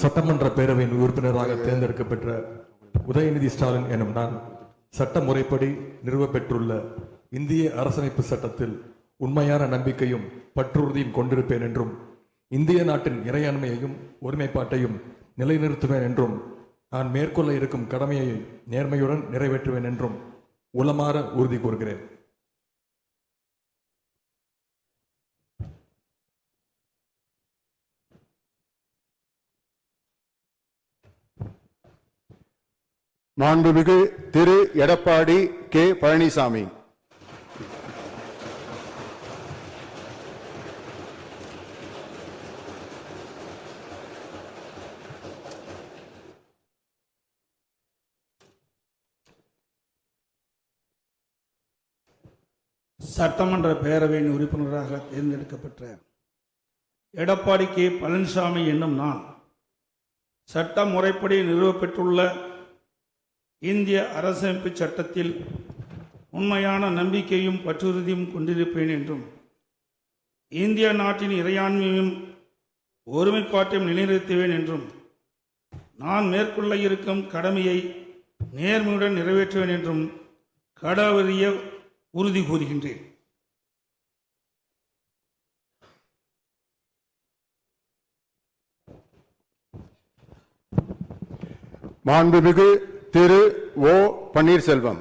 சட்டமன்ற பேரவையின் உறுப்பினராக தேர்ந்தெடுக்கப்பெற்ற உதயநிதி ஸ்டாலின் எனும் நான் சட்ட முறைப்படி நிறுவப்பெற்றுள்ள இந்திய அரசமைப்பு சட்டத்தில் உண்மையான நம்பிக்கையும் பற்றுறுதியும் கொண்டிருப்பேன் என்றும் இந்திய நாட்டின் இறையாண்மையையும் ஒருமைப்பாட்டையும் நிலைநிறுத்துவேன் என்றும் நான் மேற்கொள்ள இருக்கும் கடமையை நேர்மையுடன் நிறைவேற்றுவேன் என்றும் உளமாற உறுதி கூறுகிறேன். மாண்புமிகு திரு எடப்பாடி கே பழனிசாமி. சட்டமன்ற பேரவையின் உறுப்பினராக தேர்ந்தெடுக்கப்பட்ட எடப்பாடி கே பழனிசாமி என்னும் நான் சட்ட முறைப்படி நிறுவப்பெற்றுள்ள இந்திய அரசமைப்பு சட்டத்தில் உண்மையான நம்பிக்கையும் பற்றுறுதியும் கொண்டிருப்பேன் என்றும் இந்திய நாட்டின் இறையாண்மையும் ஒருமைப்பாட்டையும் நிலைநிறுத்துவேன் என்றும் நான் மேற்கொள்ள இருக்கும் கடமையை நேர்மையுடன் நிறைவேற்றுவேன் என்றும் கடவுளிய உறுதி கூறுகின்றேன். மாண்புமிகு திரு ஓ பன்னீர்செல்வம்.